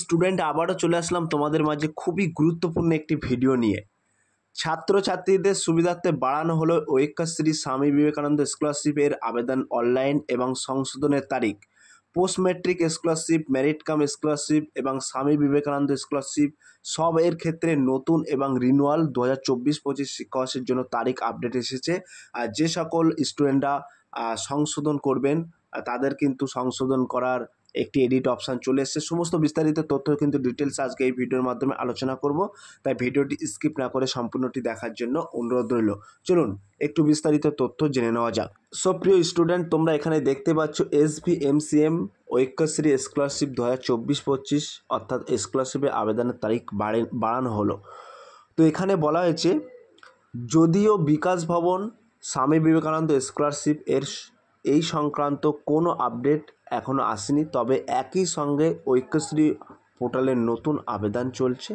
Student আবারও চলে আসলাম তোমাদের মাঝে খুবই গুরুত্বপূর্ণ একটি ভিডিও নিয়ে। ছাত্রছাত্রীদের সুবিধার্থে বাড়ানো হলো ঐক্যশ্রী স্বামী বিবেকানন্দ স্কলারশিপের আবেদন অনলাইন এবং সংশোধনের তারিখ। Post matric scholarship, merit cum scholarship এবং স্বামী বিবেকানন্দ স্কলারশিপ সব এর ক্ষেত্রে নতুন এবং রিনুয়াল 2024-25 শিক্ষাবর্ষের জন্য তারিখ আপডেট এসেছে। আর যে সকল স্টুডেন্টরা সংশোধন করবেন তাদের কিন্তু সংশোধন করার একটি এডিট অপশান চলে এসেছে। সমস্ত বিস্তারিত তথ্য কিন্তু ডিটেলস আজকে এই ভিডিওর মাধ্যমে আলোচনা করব, তাই ভিডিওটি স্কিপ না করে সম্পূর্ণটি দেখার জন্য অনুরোধ রইল। চলুন একটু বিস্তারিত তথ্য জেনে নেওয়া যাক। সব প্রিয় স্টুডেন্ট, তোমরা এখানে দেখতে পাচ্ছ SVMCM ঐক্যশ্রী স্কলারশিপ 2024-25 অর্থাৎ স্কলারশিপের আবেদনের তারিখ বাড়ানো হলো। তো এখানে বলা হয়েছে, যদিও বিকাশ ভবন স্বামী বিবেকানন্দ স্কলারশিপ এই সংক্রান্ত কোনো আপডেট এখনও আসেনি, তবে একই সঙ্গে ঐক্যশ্রী পোর্টালের নতুন আবেদন চলছে।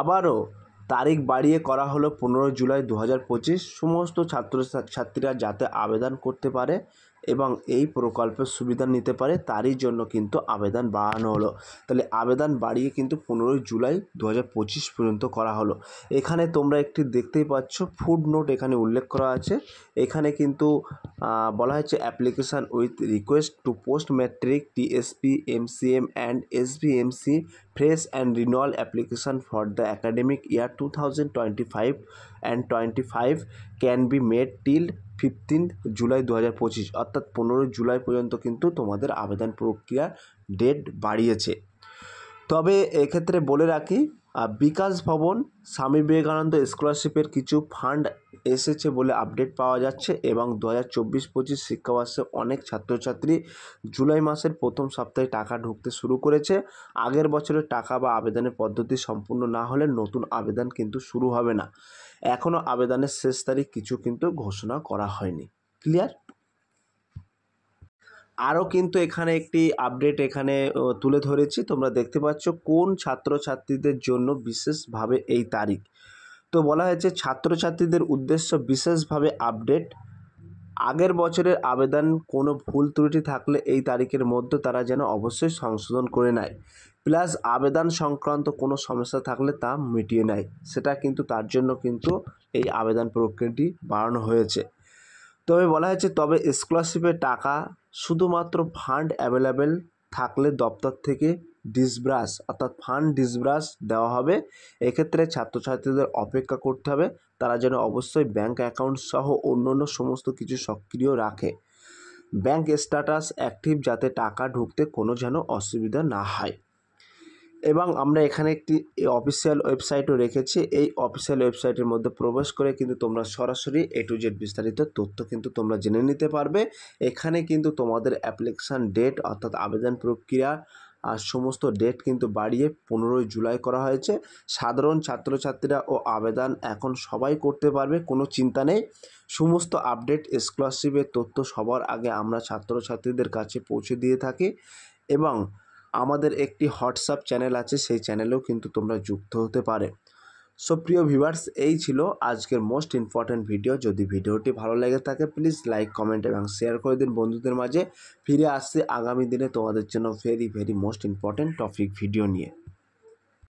আবারও তারিখ বাড়িয়ে করা হলো 15 জুলাই 2025। সমস্ত ছাত্রছাত্রীরা যাতে আবেদন করতে পারে এবং এই প্রকল্পের সুবিধা নিতে পারে তারই জন্য কিন্তু আবেদন বাড়ানো হলো। তাহলে আবেদন বাড়িয়ে কিন্তু 15 জুলাই 2025 পর্যন্ত করা হলো। এখানে তোমরা একটি দেখতেই পাচ্ছ ফুড নোট এখানে উল্লেখ করা আছে। এখানে কিন্তু বলা হয়েছে application with request to post matric TSP MCM and SVMC fresh and renewal application for the academic year 2025 and 25 can be made till 15 July 2025, অর্থাৎ 15 জুলাই পর্যন্ত কিন্তু তোমাদের আবেদন প্রক্রিয়ার ডেট বাড়িয়েছে। তবে এক্ষেত্রে বলে রাখি, বিকাশ ভবন স্বামী বিবেকানন্দ স্কলারশিপের কিছু ফান্ড এসেছে বলে আপডেট পাওয়া যাচ্ছে এবং 2024-25 শিক্ষাবর্ষে অনেক ছাত্রছাত্রী জুলাই মাসের প্রথম সপ্তাহে টাকা ঢুকতে শুরু করেছে। আগের বছরের টাকা বা আবেদনের পদ্ধতি সম্পূর্ণ না হলে নতুন আবেদন কিন্তু শুরু হবে না। এখনও আবেদনের শেষ তারিখ কিছু কিন্তু ঘোষণা করা হয়নি। ক্লিয়ার? আরও কিন্তু এখানে একটি আপডেট এখানে তুলে ধরেছি, তোমরা দেখতে পাচ্ছ কোন ছাত্রছাত্রীদের জন্য বিশেষভাবে এই তারিখ। তো বলা হয়েছে ছাত্রছাত্রীদের উদ্দেশ্য বিশেষভাবে আপডেট। আগের বছরের আবেদন কোনো ভুল ত্রুটি থাকলে এই তারিখের মধ্যে তারা যেন অবশ্যই সংশোধন করে নেয়, প্লাস আবেদন সংক্রান্ত কোনো সমস্যা থাকলে তা মিটিয়ে নেয়। সেটা কিন্তু তার জন্য কিন্তু এই আবেদন প্রক্রিয়াটি বাড়ানো হয়েছে। তবে বলা হয়েছে, তবে স্কলারশিপের টাকা শুধুমাত্র ফান্ড অ্যাভেলেবেল থাকলে দপ্তর থেকে ডিসব্রাস অর্থাৎ ফান্ড ডিসব্রাস দেওয়া হবে। এক্ষেত্রে ছাত্রছাত্রীদের অপেক্ষা করতে হবে, তারা যেন অবশ্যই ব্যাঙ্ক অ্যাকাউন্ট সহ অন্য সমস্ত কিছু সক্রিয় রাখে। ব্যাঙ্ক স্ট্যাটাস অ্যাক্টিভ, যাতে টাকা ঢুকতে কোনো যেন অসুবিধা না হয়। এবং আমরা এখানে একটি অফিসিয়াল ওয়েবসাইটও রেখেছি। এই অফিসিয়াল ওয়েবসাইটের মধ্যে প্রবেশ করে কিন্তু তোমরা সরাসরি A to Z বিস্তারিত তথ্য কিন্তু তোমরা জেনে নিতে পারবে। এখানে কিন্তু তোমাদের অ্যাপ্লিকেশান ডেট অর্থাৎ আবেদন প্রক্রিয়া আর সমস্ত ডেট কিন্তু বাড়িয়ে 15 জুলাই করা হয়েছে। সাধারণ ছাত্রছাত্রীরা ও আবেদন এখন সবাই করতে পারবে, কোনো চিন্তা নেই। সমস্ত আপডেট স্কলারশিপের তথ্য সবার আগে আমরা ছাত্রছাত্রীদের কাছে পৌঁছে দিয়ে থাকি এবং আমাদের একটি হোয়াটসঅ্যাপ চ্যানেল আছে, সেই চ্যানেলেও কিন্তু তোমরা যুক্ত হতে পারে। সো প্রিয় ভিউয়ার্স, এই ছিল আজকের মোস্ট ইম্পর্ট্যান্ট ভিডিও। যদি ভিডিওটি ভালো লেগে থাকে প্লিজ লাইক, কমেন্ট এবং শেয়ার করে দিন বন্ধুদের মাঝে। ফিরে আসছে আগামী দিনে তোমাদের জন্য very most important topic video নিয়ে।